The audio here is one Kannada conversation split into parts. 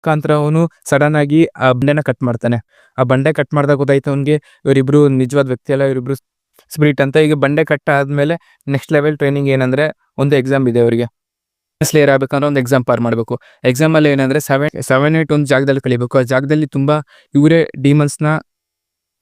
ಮುಖಾಂತರ ಅವನು ಸಡನ್ ಆಗಿ ಆ ಬಂಡೆನ ಕಟ್ ಮಾಡ್ತಾನೆ. ಆ ಬಂಡೆ ಕಟ್ ಮಾಡಿದಾಗ ಗೊತ್ತಾಯ್ತು ಅವನಿಗೆ ಇವರಿಬ್ರು ನಿಜವಾದ ವ್ಯಕ್ತಿ ಅಲ್ಲ, ಇವರಿಬ್ರು ಸ್ಪಿರಿಟ್ ಅಂತ. ಈಗ ಬಂಡೆ ಕಟ್ ಆದ್ಮೇಲೆ ನೆಕ್ಸ್ಟ್ ಲೆವೆಲ್ ಟ್ರೈನಿಂಗ್ ಏನಂದ್ರೆ ಒಂದು ಎಕ್ಸಾಮ್ ಇದೆ ಅವರಿಗೆ. ಸ್ಲೇಯರ್ ಆಗ್ಬೇಕಂದ್ರೆ ಒಂದು ಎಕ್ಸಾಮ್ ಪಾರ್ ಮಾಡಬೇಕು. ಎಕ್ಸಾಮಲ್ಲಿ ಏನಂದ್ರೆ 7-8 ಒಂದು ಜಾಗದಲ್ಲಿ ಕಳಿಬೇಕು. ಆ ಜಾಗದಲ್ಲಿ ತುಂಬಾ ಇವರೇ ನ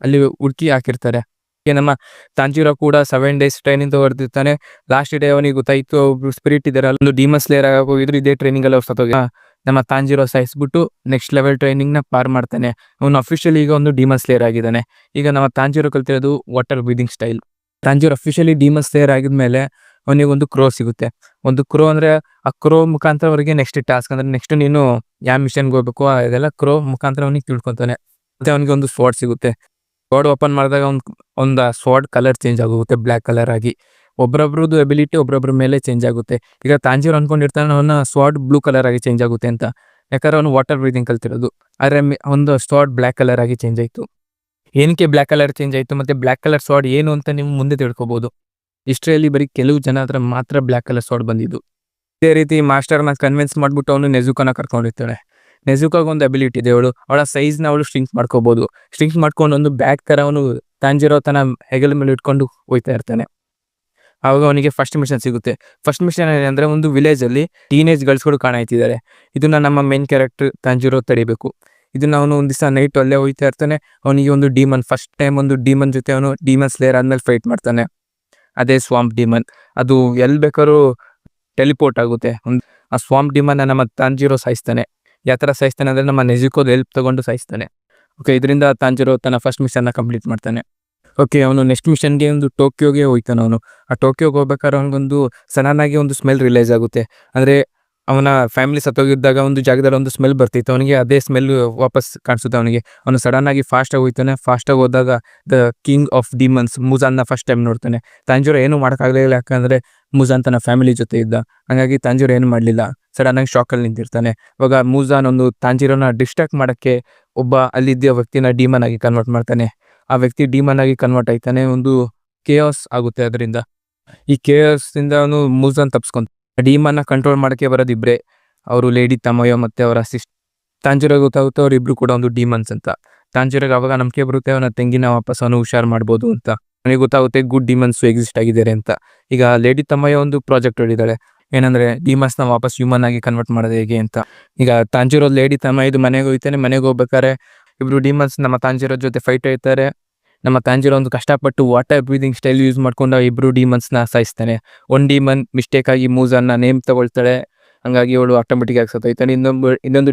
ಅಲ್ಲಿ ಹುಡುಕಿ ಹಾಕಿರ್ತಾರೆ. ನಮ್ಮ ತಾಂಜಿರೋ ಕೂಡ 7 days ಟ್ರೈನಿಂಗ್ ತಗೊಳ್ತಿರ್ತಾನೆ. ಲಾಸ್ಟ್ ಡೇ ಅವನಿಗೆ ಗೊತ್ತಾಯ್ತು ಒಬ್ರು ಸ್ಪಿರಿಟ್ ಇದಾರೆ, ಒಂದು ಡಿಮನ್ ಸ್ಲೇಯರ್ ಆಗೋಗಿದ್ರು ಇದೇ ಟ್ರೈನಿಂಗ್ ಅಲ್ಲಿ ಸತ್ತೋಗಿ ನಮ್ಮ ತಾಂಜಿರೋ ಸಾಯಿಸ್ಬಿಟ್ಟು ನೆಕ್ಸ್ಟ್ ಲೆವೆಲ್ ಟ್ರೈನಿಂಗ್ ನ ಪಾರ್ ಮಾಡ್ತಾನೆ. ಅವನು ಅಫಿಷಿಯಲಿ ಈಗ ಒಂದು ಡಿಮನ್ ಸ್ಲೇಯರ್ ಆಗಿದ್ದಾನೆ. ಈಗ ನಮ್ಮ ತಾಂಜಿರೋ ಕಲ್ತಿರೋದು water breathing style. Tanjiro officially demon slayer ಆಗಿದ್ಮೇಲೆ ಅವನಿಗೆ ಒಂದು ಕ್ರೋ ಸಿಗುತ್ತೆ. ಒಂದು ಕ್ರೋ ಅಂದ್ರೆ ಆ ಕ್ರೋ ಮುಖಾಂತರ ಅವರಿಗೆ ನೆಕ್ಸ್ಟ್ ಟಾಸ್ಕ್ ಅಂದ್ರೆ ನೆಕ್ಸ್ಟ್ ನೀನು ಯಾವ ಮಿಷನ್ಗೆ ಹೋಗ್ಬೇಕು ಅದೆಲ್ಲ ಕ್ರೋ ಮುಖಾಂತರ ಅವನಿಗೆ ತಿಳ್ಕೊಂತಾನೆ. ಮತ್ತೆ ಅವನಿಗೆ ಒಂದು ಸ್ವೋರ್ಡ್ ಸಿಗುತ್ತೆ. ಸ್ವೋರ್ಡ್ ಓಪನ್ ಮಾಡಿದಾಗ ಒಂದು ಸ್ವೋರ್ಡ್ ಕಲರ್ ಚೇಂಜ್ ಆಗುತ್ತೆ, ಬ್ಲ್ಯಾಕ್ ಕಲರ್ ಆಗಿ. ಒಬ್ಬೊಬ್ರದ್ದು ಎಬಿಲಿಟಿ ಒಬ್ಬೊಬ್ರ ಮೇಲೆ ಚೇಂಜ್ ಆಗುತ್ತೆ. ಈಗ ತಾಂಜಿರೋ ಅನ್ಕೊಂಡಿರ್ತಾನೆ ಅವನ ಸ್ವೋರ್ಡ್ ಬ್ಲೂ ಕಲರ್ ಆಗಿ ಚೇಂಜ್ ಆಗುತ್ತೆ ಅಂತ, ಯಾಕಂದ್ರೆ ಅವನು ವಾಟರ್ ಬ್ರೀದಿಂಗ್ ಕಲ್ತಿರೋದು. ಆದ್ರೆ ಒಂದು ಸ್ವೋರ್ಡ್ ಬ್ಲ್ಯಾಕ್ ಕಲರ್ ಆಗಿ ಚೇಂಜ್ ಆಯ್ತು. ಏನಕ್ಕೆ ಬ್ಲ್ಯಾಕ್ ಕಲರ್ ಚೇಂಜ್ ಆಯ್ತು ಮತ್ತೆ ಬ್ಲ್ಯಾಕ್ ಕಲರ್ ಸ್ವೋರ್ಡ್ ಏನು ಅಂತ ನೀವು ಮುಂದೆ ತಿಳ್ಕೊಬಹುದು. ಹಿಸ್ಟ್ರಿಯಲ್ಲಿ ಬರೀ ಕೆಲವು ಜನ ಹತ್ರ ಮಾತ್ರ ಬ್ಲ್ಯಾಕ್ ಕಲರ್ ಸ್ವೋರ್ಡ್ ಬಂದಿದ್ದು. ಇದೇ ರೀತಿ ಮಾಸ್ಟರ್ನ ಕನ್ವಿನ್ಸ್ ಮಾಡ್ಬಿಟ್ಟು ಅವನು ನೆಜುಕಾನ ಕರ್ಕೊಂಡಿರ್ತಾಳೆ. ನೆಜುಕಾಗ ಒಂದು ಅಬಿಲಿಟಿ ಇದೆ, ಅವಳ ಸೈಜ್ನ ಅವಳು ಸ್ಟ್ರಿಂಕ್ ಮಾಡ್ಕೋಬಹುದು. ಸ್ಟ್ರಿಂಕ್ ಮಾಡ್ಕೊಂಡು ಒಂದು ಬ್ಯಾಗ್ ತರ ಅವನು ತಾಂಜಿರೋ ತನ್ನ ಹೆಗಲ ಮೇಲೆ ಇಟ್ಕೊಂಡು ಹೋಗ್ತಾ ಇರ್ತಾನೆ. ಆವಾಗ ಅವನಿಗೆ ಫಸ್ಟ್ ಮಿಷನ್ ಸಿಗುತ್ತೆ. ಫಸ್ಟ್ ಮಿಷನ್ ಏನಂದ್ರೆ ಒಂದು ವಿಲೇಜ್ ಅಲ್ಲಿ ಟೀನೇಜ್ ಗರ್ಲ್ಸ್ಗಳು ಕಾಣಾಯ್ತಿದ್ದಾರೆ. ಇದನ್ನ ನಮ್ಮ ಮೇನ್ ಕ್ಯಾರೆಕ್ಟರ್ ತಾಂಜಿರೋ ತಡಿಬೇಕು. ಇದನ್ನ ಅವನು ಒಂದ್ ದಿವಸ ನೈಟ್ ಅಲ್ಲೇ ಹೋಗ್ತಾ ಇರ್ತಾನೆ. ಅವನಿಗೆ ಒಂದು ಡಿಮನ್, ಫಸ್ಟ್ ಟೈಮ್ ಒಂದು ಡಿಮನ್ ಜೊತೆ ಅವನು ಡಿಮನ್ ಸ್ಲೇಯರ್ ಆದ್ಮೇಲೆ ಫೈಟ್ ಮಾಡ್ತಾನೆ. ಅದೇ ಸ್ವಾಂಪ್ ಡಿಮನ್. ಅದು ಎಲ್ಲಿ ಬೇಕಾದ್ರೂ ಟೆಲಿಪೋರ್ಟ್ ಆಗುತ್ತೆ. ಆ ಸ್ವಾಂಪ್ ಡಿಮನ್ ನಮ್ಮ ತಾಂಜಿರೋ ಸಾಯಿಸ್ತಾನೆ. ಯಾವ ತರ ಸಾಯಿಸ್ತಾನೆ ಅಂದ್ರೆ ನಮ್ಮ ನೆಜುಕೋದ ಹೆಲ್ಪ್ ತಗೊಂಡು ಸಾಯಿಸ್ತಾನೆ. ಓಕೆ, ಇದರಿಂದ ತಾಂಜಿರೋ ತನ್ನ ಫಸ್ಟ್ ಮಿಷನ್ ಕಂಪ್ಲೀಟ್ ಮಾಡ್ತಾನೆ. ಓಕೆ, ಅವನು ನೆಕ್ಸ್ಟ್ ಮಿಷನ್ಗೆ ಒಂದು ಟೋಕಿಯೋಗೆ ಹೋಗ್ತಾನೆ. ಅವನು ಆ ಟೋಕಿಯೋಗೆ ಹೋಗ್ಬೇಕಾದ್ರೆ ಅವನಿಗೊಂದು ಸಡನ್ ಆಗಿ ಒಂದು ಸ್ಮೆಲ್ ರಿಲೈಸ್ ಆಗುತ್ತೆ. ಅಂದ್ರೆ ಅವನ ಫ್ಯಾಮಿಲಿ ಸತ್ತೋಗಿದ್ದಾಗ ಒಂದು ಜಾಗದಲ್ಲಿ ಒಂದು ಸ್ಮೆಲ್ ಬರ್ತಿತ್ತು, ಅವನಿಗೆ ಅದೇ ಸ್ಮೆಲ್ ವಾಪಸ್ ಕಾಣಿಸುತ್ತೆ ಅವನಿಗೆ. ಅವನು ಸಡನ್ ಆಗಿ ಫಾಸ್ಟ್ ಆಗಿ ಹೋಗ್ತಾನೆ. ಫಾಸ್ಟ್ ಆಗಿ ಹೋದಾಗ ದ ಕಿಂಗ್ ಆಫ್ ಡಿಮನ್ಸ್ ಮುಜಾನ್ನ ಫಸ್ಟ್ ಟೈಮ್ ನೋಡ್ತಾನೆ. ತಾಂಜಿರೋ ಏನು ಮಾಡೋಕ್ಕಾಗಲಿಲ್ಲ, ಯಾಕಂದ್ರೆ ಮುಜಾನ್ ತನ್ನ ಫ್ಯಾಮಿಲಿ ಜೊತೆ ಇದ್ದ. ಹಾಗಾಗಿ ತಾಂಜಿರೋ ಏನು ಮಾಡಲಿಲ್ಲ, ಸಡನ್ ಆಗಿ ಶಾಕಲ್ಲಿ ನಿಂತಿರ್ತಾನೆ. ಇವಾಗ ಮುಜಾನ್ ಒಂದು ತಾಂಜಿರೋನ ಡಿಸ್ಟ್ರಾಕ್ಟ್ ಮಾಡೋಕ್ಕೆ ಒಬ್ಬ ಅಲ್ಲಿದ್ದ ವ್ಯಕ್ತಿನ ಡಿಮನ್ ಆಗಿ ಕನ್ವರ್ಟ್ ಮಾಡ್ತಾನೆ. ಆ ವ್ಯಕ್ತಿ ಡಿಮನ್ ಆಗಿ ಕನ್ವರ್ಟ್ ಆಯ್ತಾನೆ. ಒಂದು ಕೇಯಾಸ್ ಆಗುತ್ತೆ ಅದರಿಂದ. ಈ ಕೇಯಾಸ್ ಇಂದ ಅವನು ಮುಜಾನ್ ತಪ್ಸ್ಕೊಂತ. ಡಿಮನ್ನ ಕಂಟ್ರೋಲ್ ಮಾಡಕ್ಕೆ ಬರೋದು ಇಬ್ರೆ, ಅವರು ಲೇಡಿ ತಮಯೋ ಮತ್ತೆ ಅವರ ಸಿಸ್ಟರ್. ತಾಂಜಿರೋ ಗೊತ್ತಾಗುತ್ತೆ ಅವರಿಬ್ರು ಕೂಡ ಒಂದು ಡಿಮನ್ಸ್ ಅಂತ. ತಾಂಜಿರೋಗೆ ಅವಾಗ ನಂಬಿಕೆ ಬರುತ್ತೆ ಅವನ ತಂಗಿನ ವಾಪಸ್ ಅವನು ಹುಷಾರ್ ಮಾಡ್ಬೋದು ಅಂತ. ಅವನಿಗೆ ಗೊತ್ತಾಗುತ್ತೆ ಗುಡ್ ಡಿಮನ್ಸ್ ಎಕ್ಸಿಸ್ಟ್ ಆಗಿದ್ದಾರೆ ಅಂತ. ಈಗ ಲೇಡಿ ತಮಯೋ ಒಂದು ಪ್ರಾಜೆಕ್ಟ್ ಹೊಡಿದಾಳೆ, ಏನಂದ್ರೆ ಡಿಮನ್ಸ್ನ ವಾಪಸ್ ಹ್ಯೂಮನ್ ಆಗಿ ಕನ್ವರ್ಟ್ ಮಾಡೋದು ಹೇಗೆ ಅಂತ. ಈಗ ತಾಂಜಿರೋ ಲೇಡಿ ತಮಯದು ಮನೆಗೆ ಹೋಗ್ತಾನೆ. ಮನೆಗೆ ಹೋಗ್ಬೇಕಾರೆ ಇಬ್ರು ಡಿಮನ್ಸ್ ನಮ್ಮ ತಾಂಜಿರೋ ಜೊತೆ ಫೈಟ್ ಆಯ್ತಾರೆ. ನಮ್ಮ ತಾಂಜಿರೋ ಒಂದು ಕಷ್ಟಪಟ್ಟು ವಾಟರ್ ಬ್ರೀದಿಂಗ್ ಸ್ಟೈಲ್ ಯೂಸ್ ಮಾಡ್ಕೊಂಡು ಇಬ್ರು ಡಿಮನ್ಸ್ನ ಸಾಯಿಸ್ತಾನೆ. ಒಂದು ಡಿಮನ್ ಮಿಸ್ಟೇಕ್ ಆಗಿ ಮೂಜಾನ್ನ ನೇಮ್ ತಗೊಳ್ತಾಳೆ, ಹಂಗಾಗಿ ಅವಳು ಆಟೋಮೆಟಿಕ್ ಆಗಿ ಸತ್ತೋಯ್ತಾನೆ. ಇನ್ನೊಂದು